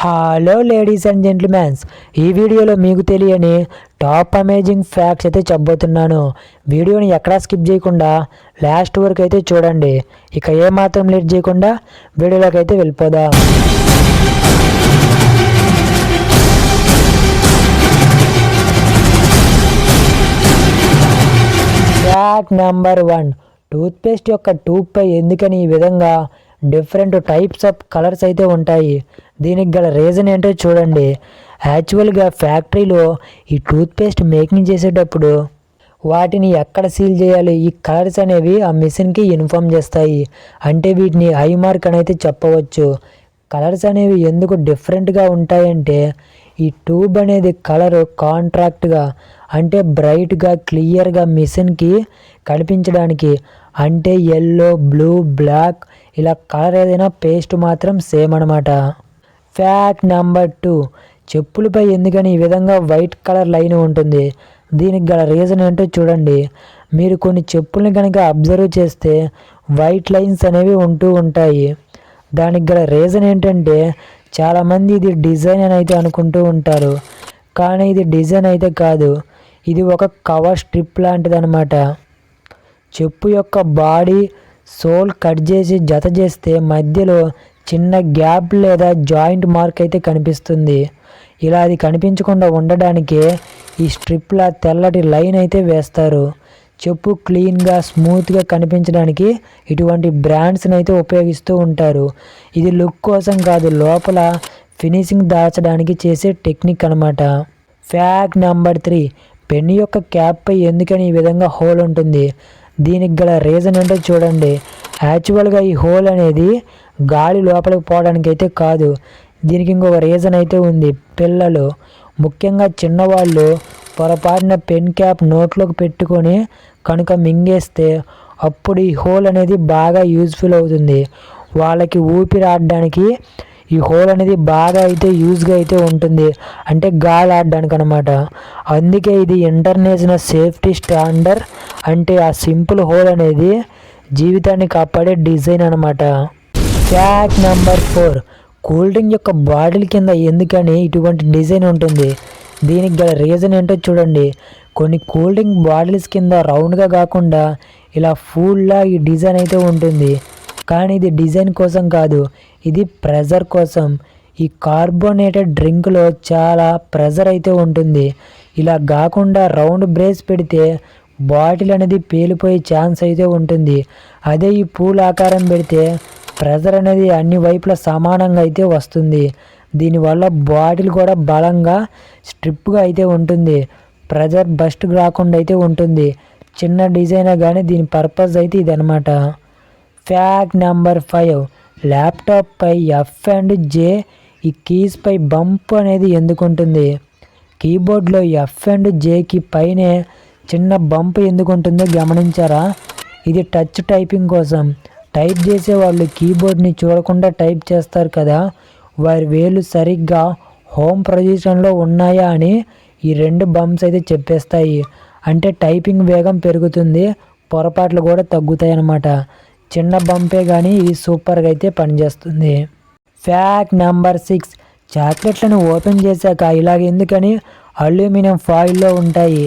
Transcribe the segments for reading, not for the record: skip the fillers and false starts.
Hello ladies and gentlemen's, ఈ వీడియోలో మీకు తెలియని టాప్ అమేజింగ్ ఫ్యాక్ట్స్ అయితే చెప్పబోతున్నాను. వీడియోని ఎక్కడా స్కిప్ చేయకుండా లాస్ట్ వరకు అయితే చూడండి. ఇక ఏమాత్రం లేట్ చేయకుండా వీడియోలోకి అయితే వెళ్ళిపోదాం. ఫ్యాక్ట్ నెంబర్ 1, టూత్పేస్ట్ యొక్క ట్యూబ్పై ఎందుకని ఈ విధంగా డిఫరెంట్ టైప్స్ ఆఫ్ కలర్స్ అయితే ఉంటాయి. దీనికి గల రీజన్ ఏంటో చూడండి. యాక్చువల్గా ఫ్యాక్టరీలో ఈ టూత్పేస్ట్ మేకింగ్ చేసేటప్పుడు వాటిని ఎక్కడ సీల్ చేయాలి, ఈ కలర్స్ అనేవి ఆ మిషన్కి ఇన్ఫామ్ చేస్తాయి. అంటే వీటిని ఐ మార్క్ అని అయితే చెప్పవచ్చు. కలర్స్ అనేవి ఎందుకు డిఫరెంట్గా ఉంటాయంటే ఈ ట్యూబ్ అనేది కలర్ కాంట్రాక్ట్గా అంటే బ్రైట్గా క్లియర్గా మిషన్కి కనిపించడానికి, అంటే ఎల్లో, బ్లూ, బ్లాక్ ఇలా కలర్ ఏదైనా పేస్ట్ మాత్రం సేమ్ అనమాట. ఫ్యాక్ట్ నెంబర్ 2, చెప్పులపై ఎందుకని ఈ విధంగా వైట్ కలర్ లైన్ ఉంటుంది. దీనికి గల రీజన్ ఏంటో చూడండి. మీరు కొన్ని చెప్పుల్ని కనుక అబ్జర్వ్ చేస్తే వైట్ లైన్స్ అనేవి ఉంటూ ఉంటాయి. దానికి గల రీజన్ ఏంటంటే చాలామంది ఇది డిజైన్ అని అయితే అనుకుంటూ ఉంటారు, కానీ ఇది డిజైన్ అయితే కాదు. ఇది ఒక కవర్ స్ట్రిప్ లాంటిది అనమాట. చెప్పు యొక్క బాడీ సోల్ కట్ చేసి జత చేస్తే మధ్యలో చిన్న గ్యాప్ లేదా జాయింట్ మార్క్ అయితే కనిపిస్తుంది. ఇలా అది కనిపించకుండా ఉండడానికే ఈ స్ట్రిప్లా తెల్లటి లైన్ అయితే వేస్తారు. చెప్పు క్లీన్గా స్మూత్గా కనిపించడానికి ఇటువంటి బ్రాండ్స్ని అయితే ఉపయోగిస్తూ ఉంటారు. ఇది లుక్ కోసం కాదు, లోపల ఫినిషింగ్ దాచడానికి చేసే టెక్నిక్ అనమాట. ఫ్యాక్ట్ నెంబర్ 3, పెన్ యొక్క క్యాప్పై ఎందుకని ఈ విధంగా హోల్ ఉంటుంది. దీనికి గల రీజన్ ఏంటో చూడండి. యాక్చువల్గా ఈ హోల్ అనేది గాలి లోపలికి పోవడానికి అయితే కాదు. దీనికి ఇంకొక రీజన్ అయితే ఉంది. పిల్లలు, ముఖ్యంగా చిన్నవాళ్ళు పొరపాటున పెన్ క్యాప్ నోట్లోకి పెట్టుకొని కనుక మింగేస్తే అప్పుడు ఈ హోల్ అనేది బాగా యూజ్ఫుల్ అవుతుంది. వాళ్ళకి ఊపిరి ఆడడానికి ఈ హోల్ అనేది బాగా అయితే యూజ్గా అయితే ఉంటుంది, అంటే గాలి ఆడడానికి అనమాట. అందుకే ఇది ఇంటర్నేషనల్ సేఫ్టీ స్టాండర్డ్. అంటే ఆ సింపుల్ హోల్ అనేది జీవితాన్ని కాపాడే డిజైన్ అనమాట. ఫ్యాక్ట్ నెంబర్ 4, కూల్ డ్రింక్ యొక్క బాటిల్ కింద ఎందుకని ఇటువంటి డిజైన్ ఉంటుంది. దీనికి గల రీజన్ ఏంటో చూడండి. కొన్ని కూల్ డ్రింక్ బాటిల్స్ కింద రౌండ్గా కాకుండా ఇలా ఫుల్లా ఈ డిజైన్ అయితే ఉంటుంది, కానీ ఇది డిజైన్ కోసం కాదు, ఇది ప్రెజర్ కోసం. ఈ కార్బోనేటెడ్ డ్రింక్లో చాలా ప్రెజర్ అయితే ఉంటుంది. ఇలా కాకుండా రౌండ్ బ్రేస్ పెడితే బాటిల్ అనేది పేలిపోయే ఛాన్స్ అయితే ఉంటుంది. అదే ఈ పూల ఆకారం పెడితే ప్రెజర్ అనేది అన్ని వైపులా సమానంగా అయితే వస్తుంది. దీనివల్ల బాటిల్ కూడా బలంగా స్ట్రిప్గా అయితే ఉంటుంది. ప్రెజర్ బస్ట్ రాకుండా అయితే ఉంటుంది. చిన్న డిజైన్ కానీ దీని పర్పస్ అయితే ఇదనమాట. ఫ్యాక్ట్ నెంబర్ 5, ల్యాప్టాప్ పై ఎఫ్ అండ్ జే ఈ కీస్ పై బంప్ అనేది ఎందుకు ఉంటుంది. కీబోర్డ్లో ఎఫ్ అండ్ జేకి పైనే చిన్న బంప్ ఎందుకు ఉంటుందో గమనించారా? ఇది టచ్ టైపింగ్ కోసం. టైప్ చేసే వాళ్ళు కీబోర్డ్ని చూడకుండా టైప్ చేస్తారు కదా, వారి వేలు సరిగ్గా హోమ్ పొజిషన్లో ఉన్నాయా అని ఈ 2 బంప్స్ అయితే చెప్పేస్తాయి. అంటే టైపింగ్ వేగం పెరుగుతుంది, పొరపాట్లు కూడా తగ్గుతాయి అన్నమాట. చిన్న బంపే కానీ ఇది సూపర్గా అయితే పనిచేస్తుంది. ఫ్యాక్ట్ నెంబర్ 6, చాక్లెట్లను ఓపెన్ చేశాక ఇలాగ ఎందుకని అల్యూమినియం ఫాయిల్లో ఉంటాయి.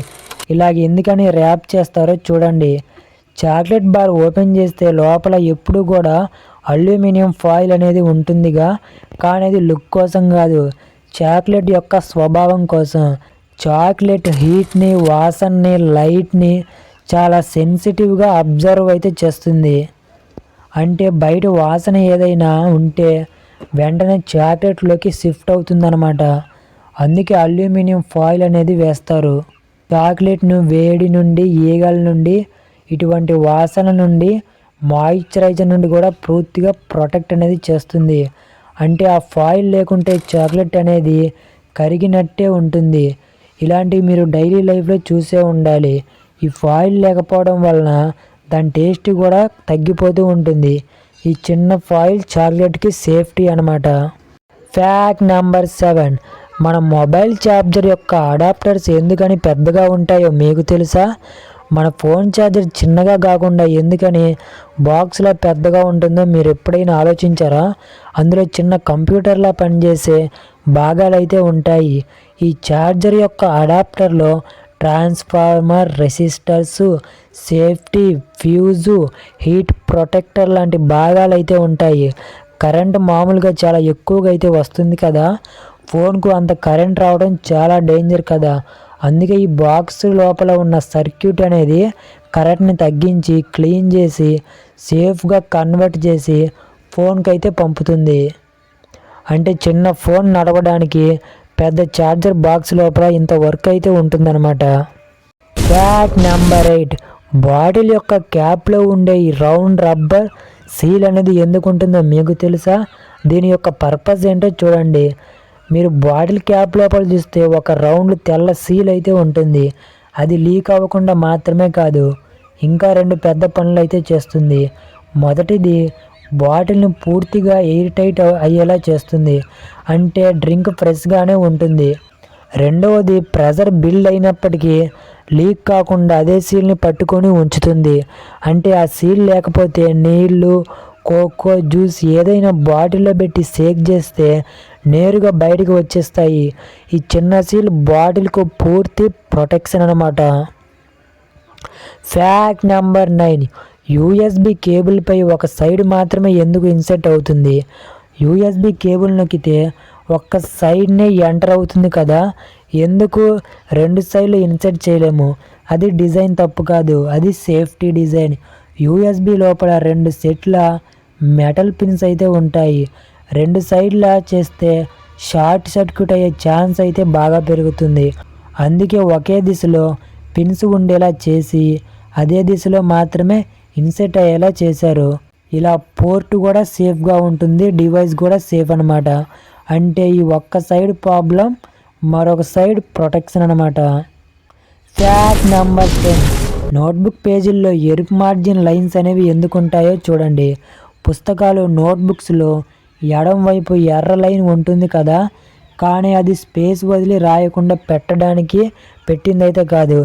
ఇలాగ ఎందుకని ర్యాప్ చేస్తారో చూడండి. చాక్లెట్ బార్ ఓపెన్ చేస్తే లోపల ఎప్పుడు కూడా అల్యూమినియం ఫాయిల్ అనేది ఉంటుందిగా, కానీ అది లుక్ కోసం కాదు, చాక్లెట్ యొక్క స్వభావం కోసం. చాక్లెట్ హీట్ని, వాసనని, లైట్ని చాలా సెన్సిటివ్గా అబ్జర్వ్ అయితే చేస్తుంది. అంటే బయట వాసన ఏదైనా ఉంటే వెంటనే చాక్లెట్లోకి షిఫ్ట్ అవుతుందన్నమాట. అందుకే అల్యూమినియం ఫాయిల్ అనేది వేస్తారు. చాక్లెట్ను వేడి నుండి, ఈగల నుండి, ఇటువంటి వాసన నుండి, మాయిశ్చరైజర్ నుండి కూడా పూర్తిగా ప్రొటెక్ట్ అనేది చేస్తుంది. అంటే ఆ ఫాయిల్ లేకుంటే చాక్లెట్ అనేది కరిగినట్టే ఉంటుంది. ఇలాంటివి మీరు డైలీ లైఫ్లో చూసే ఉండాలి. ఈ ఫాయిల్ లేకపోవడం వలన దాని టేస్ట్ కూడా తగ్గిపోతూ ఉంటుంది. ఈ చిన్న ఫాయిల్ చాక్లెట్కి సేఫ్టీ అనమాట. ఫ్యాక్ట్ నెంబర్ 7, మన మొబైల్ ఛార్జర్ యొక్క అడాప్టర్స్ ఎందుకని పెద్దగా ఉంటాయో మీకు తెలుసా? మన ఫోన్ ఛార్జర్ చిన్నగా కాకుండా ఎందుకని బాక్స్లో పెద్దగా ఉంటుందో మీరు ఎప్పుడైనా ఆలోచించారా? అందులో చిన్న కంప్యూటర్లా పనిచేసే భాగాలు అయితే ఉంటాయి. ఈ ఛార్జర్ యొక్క అడాప్టర్లో transformer, resistors, safety fuse, heat protector లాంటి భాగాలు అయితే ఉంటాయి. కరెంటు మామూలుగా చాలా ఎక్కువగా అయితే వస్తుంది కదా, ఫోన్కు అంత కరెంట్ రావడం చాలా డేంజర్ కదా. అందుకే ఈ బాక్స్ లోపల ఉన్న సర్క్యూట్ అనేది కరెంట్ని తగ్గించి క్లీన్ చేసి సేఫ్గా కన్వర్ట్ చేసి ఫోన్కి అయితే పంపుతుంది. అంటే చిన్న ఫోన్ నడవడానికి పెద్ద ఛార్జర్ బాక్స్ లోపల ఇంత వర్క్ అయితే ఉంటుందన్నమాట. ఫ్యాక్ట్ నెంబర్ 8, బాటిల్ యొక్క క్యాప్లో ఉండే ఈ రౌండ్ రబ్బర్ సీల్ అనేది ఎందుకు ఉంటుందో మీకు తెలుసా? దీని యొక్క పర్పస్ ఏంటో చూడండి. మీరు బాటిల్ క్యాప్ లోపల చూస్తే ఒక రౌండ్ తెల్ల సీల్ అయితే ఉంటుంది. అది లీక్ అవ్వకుండా మాత్రమే కాదు, ఇంకా 2 పెద్ద పనులు అయితే చేస్తుంది. మొదటిది, బాటిల్ని పూర్తిగా ఎయిర్ టైట్ అయ్యేలా చేస్తుంది, అంటే డ్రింక్ ఫ్రెష్గానే ఉంటుంది. రెండవది, ప్రెజర్ బిల్డ్ అయినప్పటికీ లీక్ కాకుండా అదే సీల్ని పట్టుకొని ఉంచుతుంది. అంటే ఆ సీల్ లేకపోతే నీళ్ళు, కోకో జ్యూస్ ఏదైనా బాటిల్లో పెట్టి షేక్ చేస్తే నేరుగా బయటకు వచ్చేస్తాయి. ఈ చిన్న సీల్ బాటిల్కు పూర్తి ప్రొటెక్షన్ అన్నమాట. ఫ్యాక్ట్ నెంబర్ 9, యూఎస్బి కేబుల్పై ఒక సైడ్ మాత్రమే ఎందుకు ఇన్సెట్ అవుతుంది? యూఎస్బి కేబుల్ నొక్కితే ఒక్క సైడ్నే ఎంటర్ అవుతుంది కదా, ఎందుకు 2 సైడ్లు ఇన్సెట్ చేయలేము? అది డిజైన్ తప్పు కాదు, అది సేఫ్టీ డిజైన్. యూఎస్బి లోపల 2 సెట్ల మెటల్ పిన్స్ అయితే ఉంటాయి. 2 సైడ్ల చేస్తే షార్ట్ సర్క్యూట్ అయ్యే ఛాన్స్ అయితే బాగా పెరుగుతుంది. అందుకే ఒకే దిశలో పిన్స్ ఉండేలా చేసి అదే దిశలో మాత్రమే ఇన్సెట్ అయ్యేలా చేశారు. ఇలా పోర్ట్ కూడా సేఫ్గా ఉంటుంది, డివైస్ కూడా సేఫ్ అనమాట. అంటే ఈ ఒక్క సైడ్ ప్రాబ్లం, మరొక సైడ్ ప్రొటెక్షన్ అనమాట. ఫ్యాక్ట్ నెంబర్ 10, నోట్బుక్ పేజీల్లో ఎరుపు మార్జిన్ లైన్స్ అనేవి ఎందుకు ఉంటాయో చూడండి. పుస్తకాలు, నోట్బుక్స్లో ఎడం వైపు ఎర్ర లైన్ ఉంటుంది కదా, కానీ అది స్పేస్ వదిలి రాయకుండా పెట్టడానికి పెట్టిందైతే కాదు.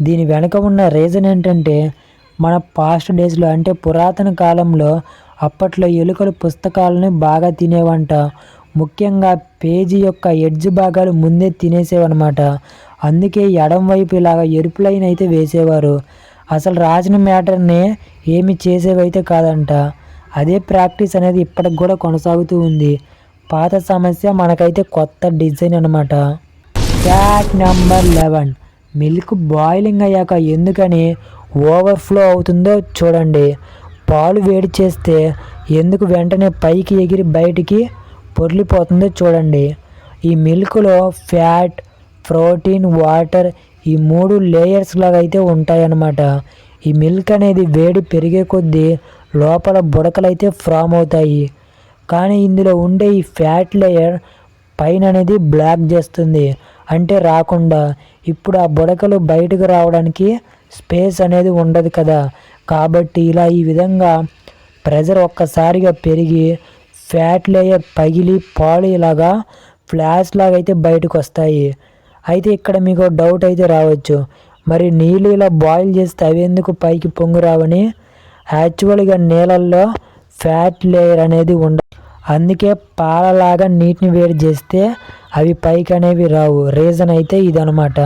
దీని వెనక ఉన్న రీజన్ ఏంటంటే, మన పాస్ట్ డేస్లో అంటే పురాతన కాలంలో అప్పట్లో ఎలుకలు పుస్తకాలను బాగా తినేవంట. ముఖ్యంగా పేజీ యొక్క ఎడ్జ్ భాగాలు ముందే తినేసేవన్నమాట. అందుకే ఎడం వైపు ఇలాగ ఎరుపు లైన్ అయితే వేసేవారు. అసలు రాసిన మ్యాటర్ని ఏమి చేసేవైతే కాదంట. అదే ప్రాక్టీస్ అనేది ఇప్పటికి కూడా కొనసాగుతూ ఉంది. పాత సమస్య, మనకైతే కొత్త డిజైన్ అనమాట. ఫ్యాక్ట్ నెంబర్ 11, మిల్క్ బాయిలింగ్ అయ్యాక ఎందుకని ఓవర్ఫ్లో అవుతుందో చూడండి. పాలు వేడి చేస్తే ఎందుకు వెంటనే పైకి ఎగిరి బయటికి పొర్లిపోతుందో చూడండి. ఈ మిల్క్లో ఫ్యాట్, ప్రోటీన్, వాటర్ ఈ 3 లేయర్స్ లాగా అయితే ఉంటాయన్నమాట. ఈ మిల్క్ అనేది వేడి పెరిగే కొద్దీ లోపల బుడకలు అయితే ఫామ్ అవుతాయి. కానీ ఇందులో ఉండే ఈ ఫ్యాట్ లేయర్ పైన అనేది బ్లాక్ చేస్తుంది, అంటే రాకుండా. ఇప్పుడు ఆ బుడకలు బయటకు రావడానికి స్పేస్ అనేది ఉండదు కదా, కాబట్టి ఇలా ఈ విధంగా ప్రెజర్ ఒక్కసారిగా పెరిగి ఫ్యాట్ లేయర్ పగిలి పాలు ఇలాగా ఫ్లాష్ లాగా అయితే బయటకు వస్తాయి. అయితే ఇక్కడ మీకు డౌట్ అయితే రావచ్చు, మరి నీళ్ళు ఇలా బాయిల్ చేస్తే అవి ఎందుకు పైకి పొంగు రావని? యాక్చువల్గా నీళ్ళల్లో ఫ్యాట్ లేయర్ అనేది ఉండదు. అందుకే పాలలాగా నీటిని వేడి చేస్తే అవి పైకి అనేవి రావు. రీజన్ అయితే ఇదనమాట.